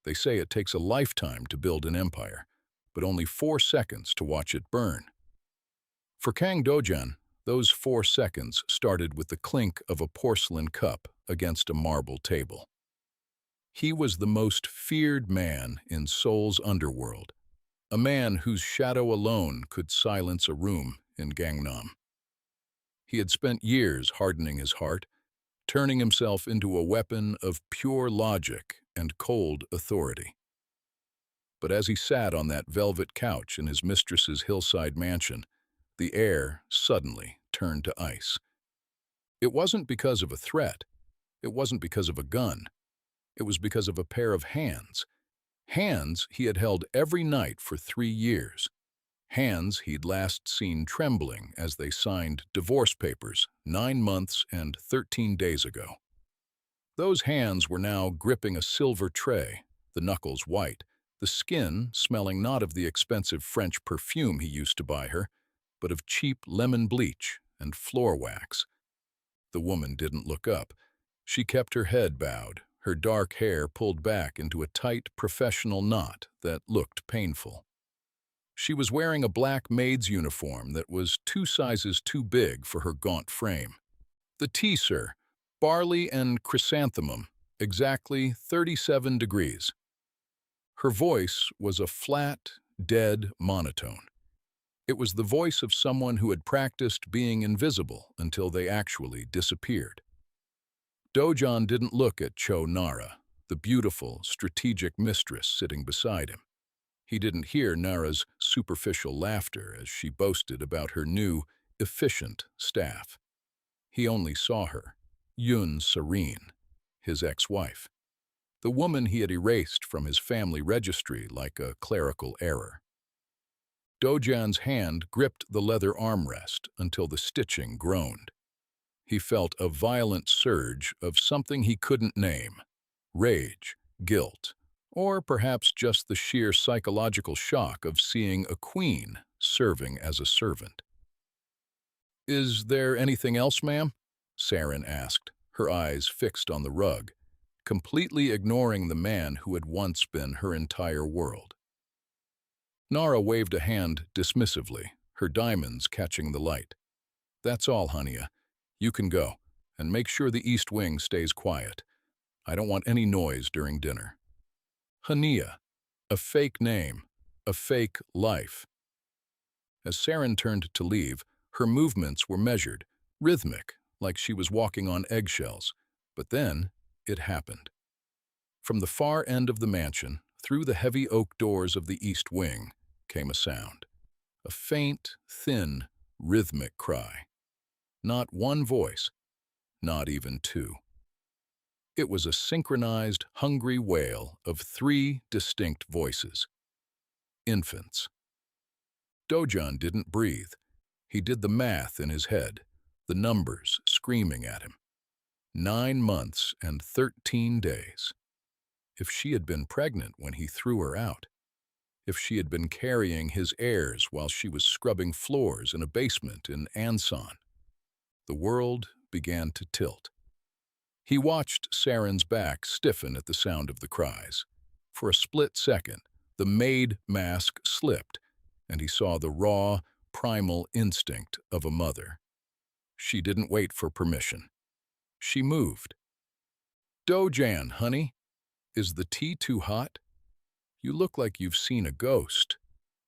They say it takes a lifetime to build an empire, but only 4 seconds to watch it burn. For Kang Dojan, those 4 seconds started with the clink of a porcelain cup against a marble table. He was the most feared man in Seoul's underworld, a man whose shadow alone could silence a room in Gangnam. He had spent years hardening his heart, turning himself into a weapon of pure logic and cold authority. But as he sat on that velvet couch in his mistress's hillside mansion, the air suddenly turned to ice. It wasn't because of a threat. It wasn't because of a gun. It was because of a pair of hands. Hands he had held every night for 3 years. Hands he'd last seen trembling as they signed divorce papers 9 months and 13 days ago. Those hands were now gripping a silver tray, the knuckles white, the skin smelling not of the expensive French perfume he used to buy her, but of cheap lemon bleach and floor wax. The woman didn't look up. She kept her head bowed, her dark hair pulled back into a tight, professional knot that looked painful. She was wearing a black maid's uniform that was 2 sizes too big for her gaunt frame. "The tea, sir. Barley and chrysanthemum, exactly 37 degrees. Her voice was a flat, dead monotone. It was the voice of someone who had practiced being invisible until they actually disappeared. Dojan didn't look at Cho Nara, the beautiful, strategic mistress sitting beside him. He didn't hear Nara's superficial laughter as she boasted about her new, efficient staff. He only saw her, Yoon Serene, his ex-wife, the woman he had erased from his family registry like a clerical error. Dojan's hand gripped the leather armrest until the stitching groaned. He felt a violent surge of something he couldn't name: rage, guilt, or perhaps just the sheer psychological shock of seeing a queen serving as a servant. "Is there anything else, ma'am?" Saren asked, her eyes fixed on the rug, completely ignoring the man who had once been her entire world. Nara waved a hand dismissively, her diamonds catching the light. "That's all, Hania. You can go, and make sure the East Wing stays quiet. I don't want any noise during dinner." Hania, a fake name, a fake life. As Saren turned to leave, her movements were measured, rhythmic, like she was walking on eggshells. But then, it happened. From the far end of the mansion, through the heavy oak doors of the East Wing, came a sound. A faint, thin, rhythmic cry. Not one voice, not even 2. It was a synchronized, hungry wail of 3 distinct voices. Infants. Dojan didn't breathe. He did the math in his head, the numbers screaming at him. 9 months and 13 days. If she had been pregnant when he threw her out, if she had been carrying his heirs while she was scrubbing floors in a basement in Ansan, the world began to tilt. He watched Saren's back stiffen at the sound of the cries. For a split second, the maid mask slipped, and he saw the raw, primal instinct of a mother. She didn't wait for permission. She moved. "Dojan, honey, is the tea too hot? You look like you've seen a ghost,"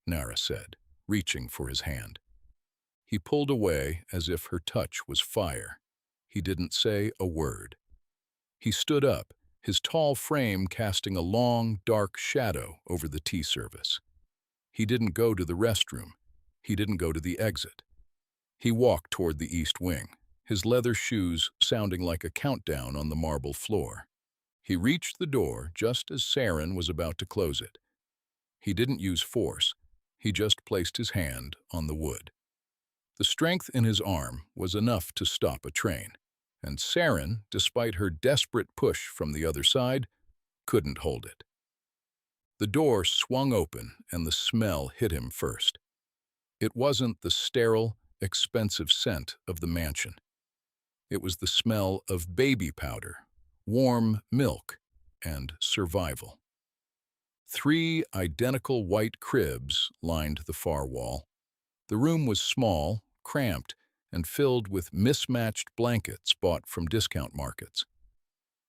Nara said, reaching for his hand. He pulled away as if her touch was fire. He didn't say a word. He stood up, his tall frame casting a long, dark shadow over the tea service. He didn't go to the restroom. He didn't go to the exit. He walked toward the East Wing, his leather shoes sounding like a countdown on the marble floor. He reached the door just as Saren was about to close it. He didn't use force. He just placed his hand on the wood. The strength in his arm was enough to stop a train, and Saren, despite her desperate push from the other side, couldn't hold it. The door swung open and the smell hit him first. It wasn't the sterile, expensive scent of the mansion. It was the smell of baby powder, warm milk, and survival. 3 identical white cribs lined the far wall. The room was small, cramped, and filled with mismatched blankets bought from discount markets.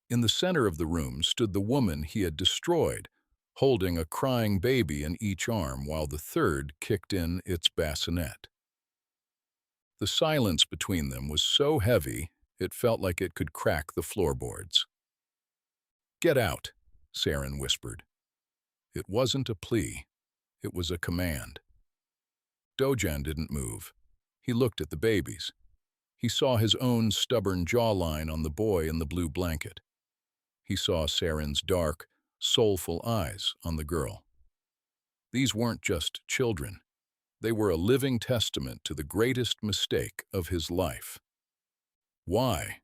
In the center of the room stood the woman he had destroyed, holding a crying baby in each arm while the third kicked in its bassinet. The silence between them was so heavy, it felt like it could crack the floorboards. "Get out," Saren whispered. It wasn't a plea. It was a command. Dojan didn't move. He looked at the babies. He saw his own stubborn jawline on the boy in the blue blanket. He saw Saren's dark, soulful eyes on the girl. These weren't just children. They were a living testament to the greatest mistake of his life. Why?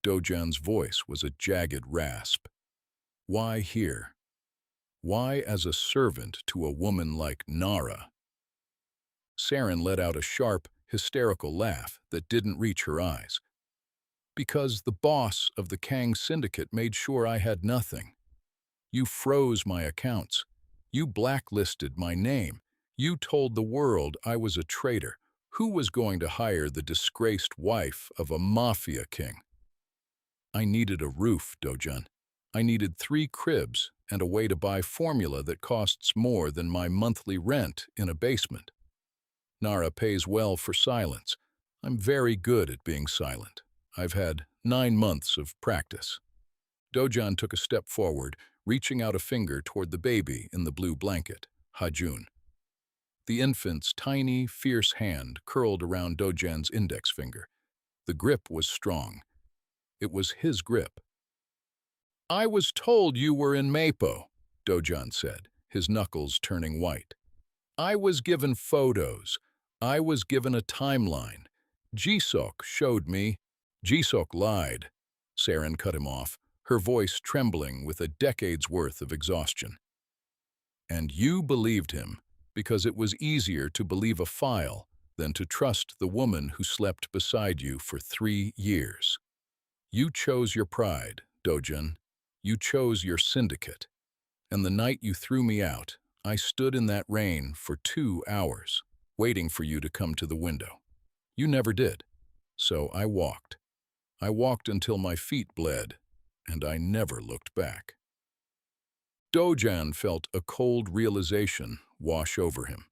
Dojan's voice was a jagged rasp. Why here? Why as a servant to a woman like Nara? Saren let out a sharp, hysterical laugh that didn't reach her eyes. Because the boss of the Kang syndicate made sure I had nothing. You froze my accounts. You blacklisted my name. You told the world I was a traitor. Who was going to hire the disgraced wife of a mafia king? I needed a roof, Dojan. I needed 3 cribs and a way to buy formula that costs more than my monthly rent in a basement. Nara pays well for silence. I'm very good at being silent. I've had 9 months of practice. Dojan took a step forward, reaching out a finger toward the baby in the blue blanket, Hajun. The infant's tiny, fierce hand curled around Dojan's index finger. The grip was strong. It was his grip. I was told you were in Mapo, Dojan said, his knuckles turning white. I was given photos. I was given a timeline. Jisok showed me. Jisok lied. Saren cut him off, her voice trembling with a decade's worth of exhaustion. And you believed him because it was easier to believe a file than to trust the woman who slept beside you for 3 years. You chose your pride, Dojan. You chose your syndicate. And the night you threw me out, I stood in that rain for 2 hours, waiting for you to come to the window. You never did. So I walked. I walked until my feet bled, and I never looked back. Dojan felt a cold realization wash over him.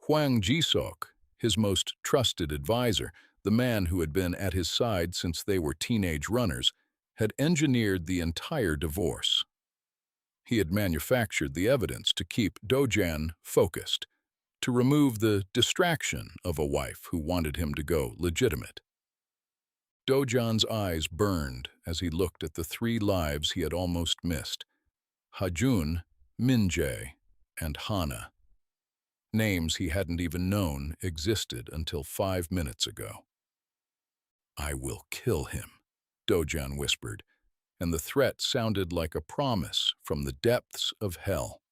Hwang Jisok, his most trusted advisor, the man who had been at his side since they were teenage runners, had engineered the entire divorce. He had manufactured the evidence to keep Dojan focused, to remove the distraction of a wife who wanted him to go legitimate. Dojan's eyes burned as he looked at the 3 lives he had almost missed: Hajun, Minjae, and Hana. Names he hadn't even known existed until 5 minutes ago. I will kill him, Dojan whispered, and the threat sounded like a promise from the depths of hell.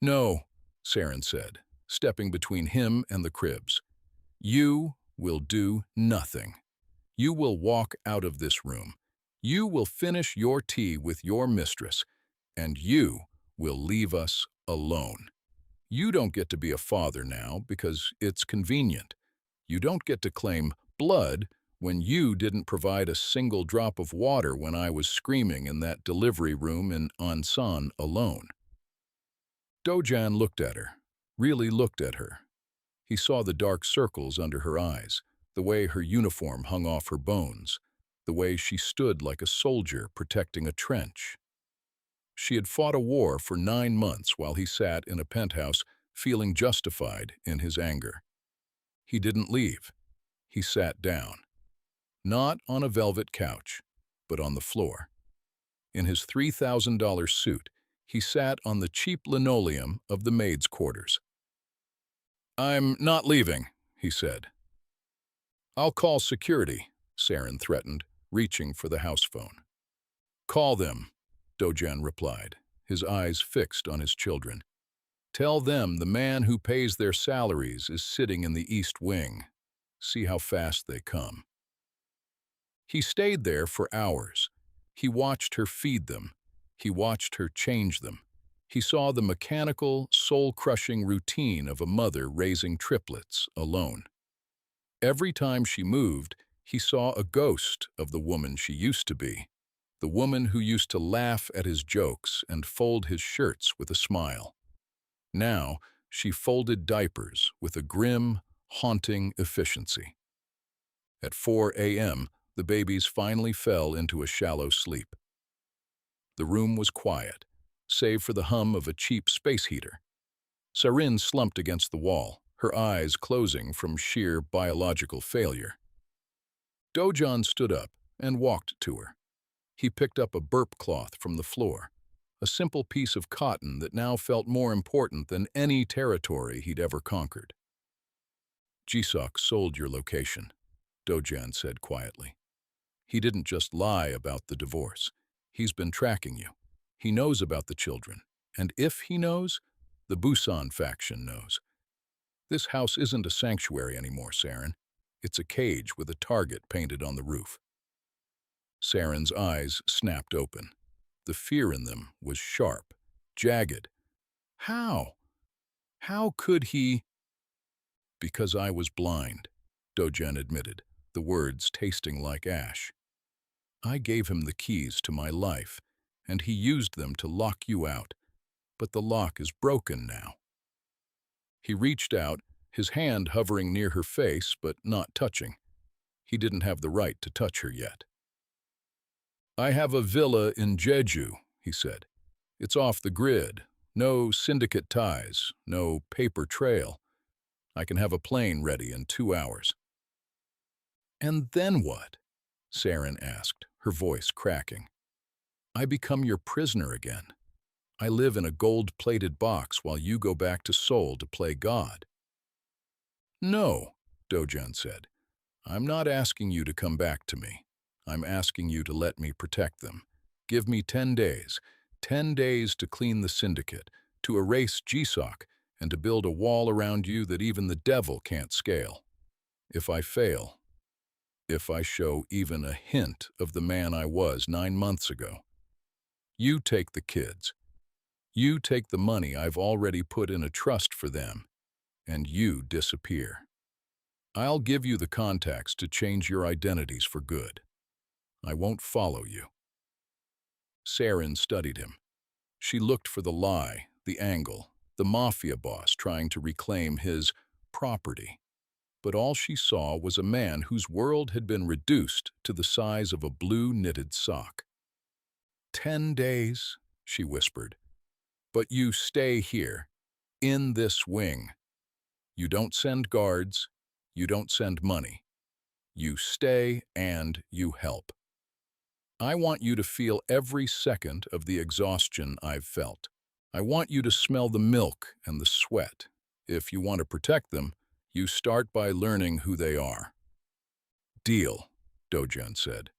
No, Saren said, stepping between him and the cribs. You will do nothing. You will walk out of this room. You will finish your tea with your mistress, and you will leave us alone. You don't get to be a father now because it's convenient. You don't get to claim blood when you didn't provide a single drop of water when I was screaming in that delivery room in Ansan alone. Dojan looked at her, really looked at her. He saw the dark circles under her eyes, the way her uniform hung off her bones, the way she stood like a soldier protecting a trench. She had fought a war for 9 months while he sat in a penthouse feeling justified in his anger. He didn't leave. He sat down. Not on a velvet couch, but on the floor. In his $3,000 suit, he sat on the cheap linoleum of the maids' quarters. I'm not leaving, he said. I'll call security, Saren threatened, reaching for the house phone. Call them, Dojan replied, his eyes fixed on his children. Tell them the man who pays their salaries is sitting in the East Wing. See how fast they come. He stayed there for hours. He watched her feed them. He watched her change them. He saw the mechanical, soul-crushing routine of a mother raising triplets alone. Every time she moved, he saw a ghost of the woman she used to be, the woman who used to laugh at his jokes and fold his shirts with a smile. Now, she folded diapers with a grim, haunting efficiency. At 4 a.m., the babies finally fell into a shallow sleep. The room was quiet, save for the hum of a cheap space heater. Sarin slumped against the wall, her eyes closing from sheer biological failure. Dojan stood up and walked to her. He picked up a burp cloth from the floor, a simple piece of cotton that now felt more important than any territory he'd ever conquered. "Jisok sold your location," Dojan said quietly. "He didn't just lie about the divorce. He's been tracking you. He knows about the children. And if he knows, the Busan faction knows. This house isn't a sanctuary anymore, Sarin. It's a cage with a target painted on the roof." Sarin's eyes snapped open. The fear in them was sharp, jagged. How? How could he? "Because I was blind," Dojan admitted, the words tasting like ash. "I gave him the keys to my life, and he used them to lock you out, but the lock is broken now." He reached out, his hand hovering near her face but not touching. He didn't have the right to touch her yet. "I have a villa in Jeju," he said. "It's off the grid. No syndicate ties, no paper trail. I can have a plane ready in 2 hours." "And then what?" Sarin asked, her voice cracking. "I become your prisoner again. I live in a gold-plated box while you go back to Seoul to play God." "No," Dojan said. "I'm not asking you to come back to me. I'm asking you to let me protect them. Give me 10 days. 10 days to clean the syndicate, to erase Jisok, and to build a wall around you that even the devil can't scale. If I fail, if I show even a hint of the man I was 9 months ago, you take the kids. You take the money I've already put in a trust for them, and you disappear. I'll give you the contacts to change your identities for good. I won't follow you." Sarin studied him. She looked for the lie, the angle, the Mafia boss trying to reclaim his property. But all she saw was a man whose world had been reduced to the size of a blue knitted sock. "10 days," she whispered. "But you stay here, in this wing. You don't send guards, you don't send money. You stay and you help. I want you to feel every second of the exhaustion I've felt. I want you to smell the milk and the sweat. If you want to protect them, you start by learning who they are." "Deal," Dojan said.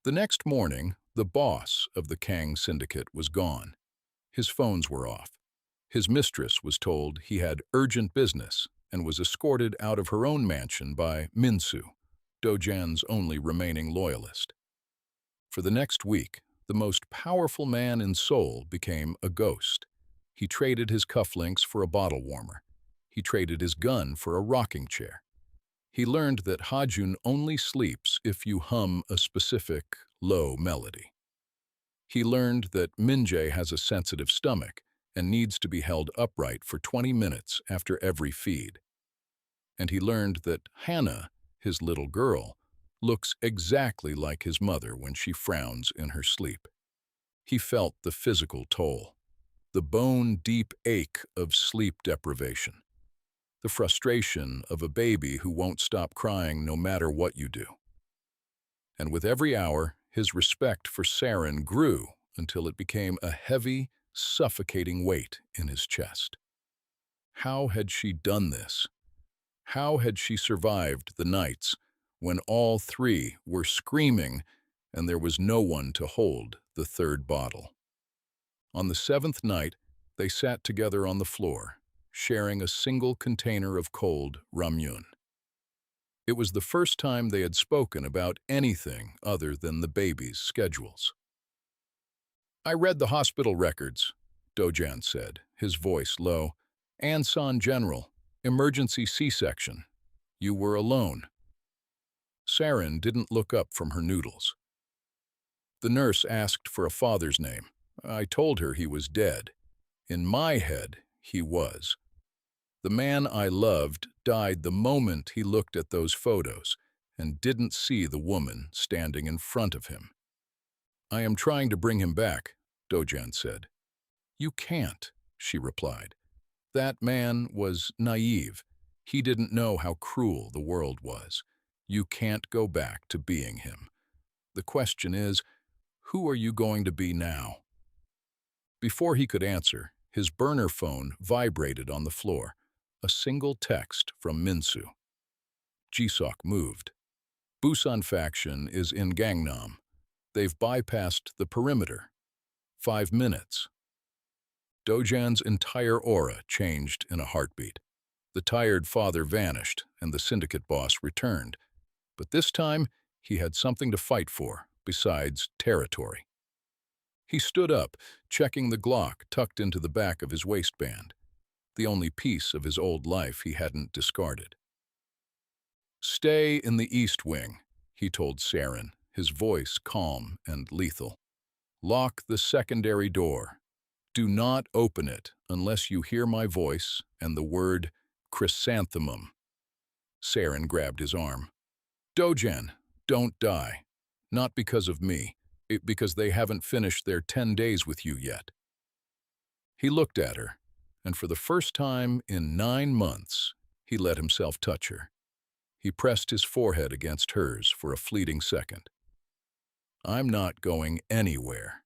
The next morning, the boss of the Kang syndicate was gone. His phones were off. His mistress was told he had urgent business and was escorted out of her own mansion by Minsu, Dojan's only remaining loyalist. For the next week, the most powerful man in Seoul became a ghost. He traded his cufflinks for a bottle warmer. He traded his gun for a rocking chair. He learned that Hajun only sleeps if you hum a specific, low melody. He learned that Minjae has a sensitive stomach and needs to be held upright for 20 minutes after every feed. And he learned that Hannah, his little girl, looks exactly like his mother when she frowns in her sleep. He felt the physical toll, the bone-deep ache of sleep deprivation, the frustration of a baby who won't stop crying no matter what you do. And with every hour, his respect for Sarin grew until it became a heavy, suffocating weight in his chest. How had she done this? How had she survived the nights when all three were screaming and there was no one to hold the third bottle? On the 7th night, they sat together on the floor, sharing a single container of cold ramyun. It was the first time they had spoken about anything other than the baby's schedules. "I read the hospital records," Dojan said, his voice low. Ansan General, emergency C-section. You were alone. Saren didn't look up from her noodles. The nurse asked for a father's name. I told her he was dead. In my head, he was. The man I loved died the moment he looked at those photos and didn't see the woman standing in front of him. I am trying to bring him back, Dojan said. You can't, she replied. That man was naive. He didn't know how cruel the world was. You can't go back to being him. The question is, who are you going to be now? Before he could answer, his burner phone vibrated on the floor. A single text from Minsu. Jisok moved. Busan faction is in Gangnam. They've bypassed the perimeter. 5 minutes. Dojan's entire aura changed in a heartbeat. The tired father vanished, and the syndicate boss returned. But this time, he had something to fight for, besides territory. He stood up, checking the Glock tucked into the back of his waistband, the only piece of his old life he hadn't discarded. Stay in the East Wing, he told Saren, his voice calm and lethal. Lock the secondary door. Do not open it unless you hear my voice and the word chrysanthemum. Saren grabbed his arm. Dojan, don't die. Not because of me, because they haven't finished their 10 days with you yet. He looked at her, and for the first time in 9 months, he let himself touch her. He pressed his forehead against hers for a fleeting second. I'm not going anywhere.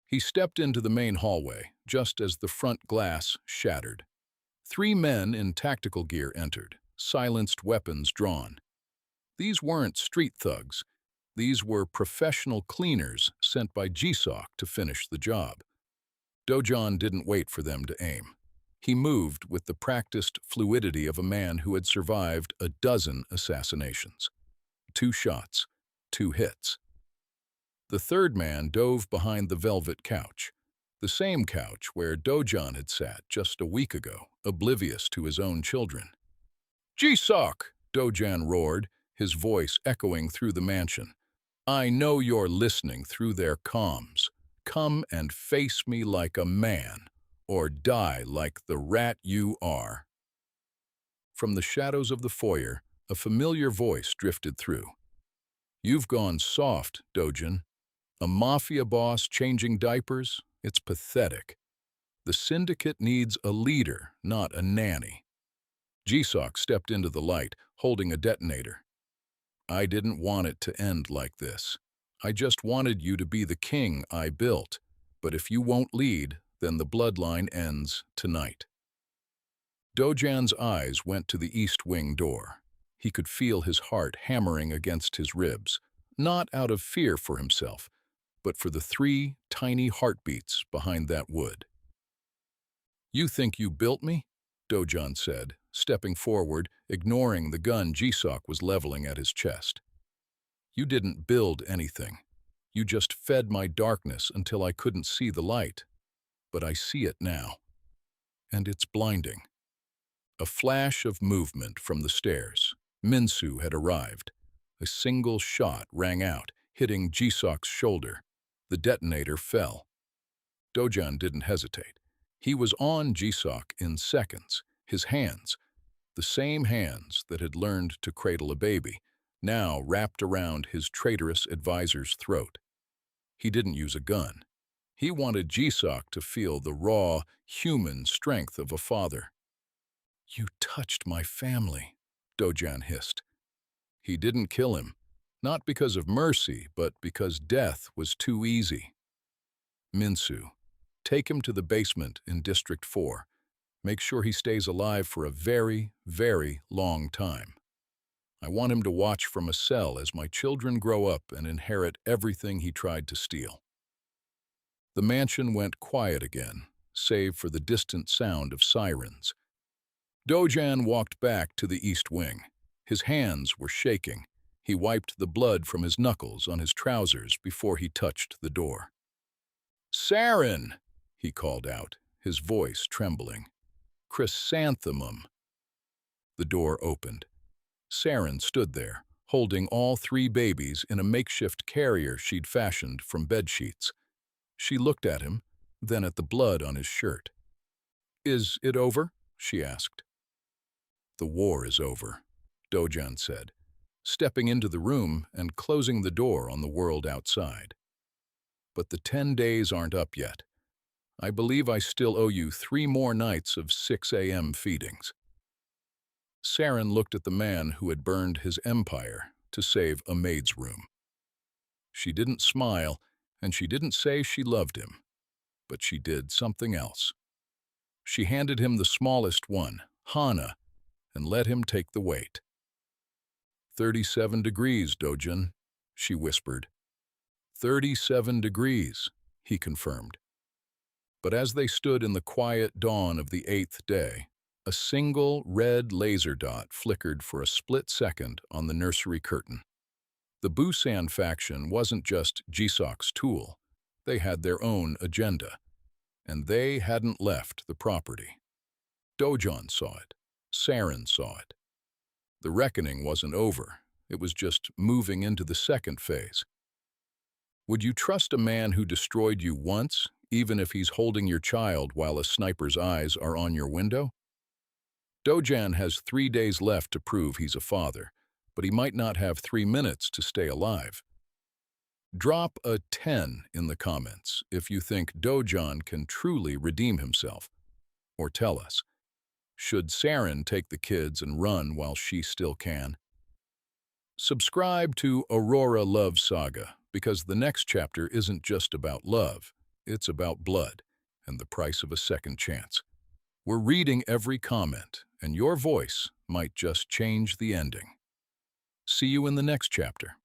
He stepped into the main hallway, just as the front glass shattered. 3 men in tactical gear entered, silenced weapons drawn. These weren't street thugs. These were professional cleaners sent by Jisok to finish the job. Dojan didn't wait for them to aim. He moved with the practiced fluidity of a man who had survived a dozen assassinations. 2 shots, 2 hits. The third man dove behind the velvet couch, the same couch where Dojan had sat just a week ago, oblivious to his own children. Jisok, Dojan roared, his voice echoing through the mansion. I know you're listening through their comms. Come and face me like a man, or die like the rat you are. From the shadows of the foyer, a familiar voice drifted through. You've gone soft, Dojan. A mafia boss changing diapers? It's pathetic. The syndicate needs a leader, not a nanny. Jisok stepped into the light, holding a detonator. I didn't want it to end like this. I just wanted you to be the king I built. But if you won't lead, then the bloodline ends tonight. Dojan's eyes went to the east wing door. He could feel his heart hammering against his ribs, not out of fear for himself, but for the 3 tiny heartbeats behind that wood. You think you built me? Dojan said, stepping forward, ignoring the gun Jisok was leveling at his chest. You didn't build anything. You just fed my darkness until I couldn't see the light. But I see it now. And it's blinding. A flash of movement from the stairs. Minsu had arrived. A single shot rang out, hitting Jisok's shoulder. The detonator fell. Dojan didn't hesitate. He was on Jisok in seconds. His hands, the same hands that had learned to cradle a baby, now wrapped around his traitorous advisor's throat. He didn't use a gun. He wanted Jisok to feel the raw, human strength of a father. You touched my family, Dojan hissed. He didn't kill him, not because of mercy, but because death was too easy. Minsu, take him to the basement in District 4. Make sure he stays alive for a very, very long time. I want him to watch from a cell as my children grow up and inherit everything he tried to steal. The mansion went quiet again, save for the distant sound of sirens. Dojan walked back to the east wing. His hands were shaking. He wiped the blood from his knuckles on his trousers before he touched the door. Saren! he called out, his voice trembling. Chrysanthemum. The door opened. Saren stood there, holding all 3 babies in a makeshift carrier she'd fashioned from bedsheets. She looked at him, then at the blood on his shirt. "Is it over?" she asked. "The war is over," Dojan said, stepping into the room and closing the door on the world outside. "But the 10 days aren't up yet. I believe I still owe you 3 more nights of 6 a.m. feedings." Saren looked at the man who had burned his empire to save a maid's room. She didn't smile, and she didn't say she loved him, but she did something else. She handed him the smallest one, Hana, and let him take the weight. 37 degrees, Dojan, she whispered. 37 degrees, he confirmed. But as they stood in the quiet dawn of the 8th day, a single red laser dot flickered for a split second on the nursery curtain. The Busan faction wasn't just Jisok's tool. They had their own agenda, and they hadn't left the property. Dojan saw it. Saren saw it. The reckoning wasn't over. It was just moving into the second phase. Would you trust a man who destroyed you once, even if he's holding your child while a sniper's eyes are on your window? Dojan has 3 days left to prove he's a father, but he might not have 3 minutes to stay alive. Drop a 10 in the comments if you think Dojan can truly redeem himself. Or tell us, should Saren take the kids and run while she still can? Subscribe to Aurora Love Saga, because the next chapter isn't just about love, it's about blood and the price of a second chance. We're reading every comment, and your voice might just change the ending. See you in the next chapter.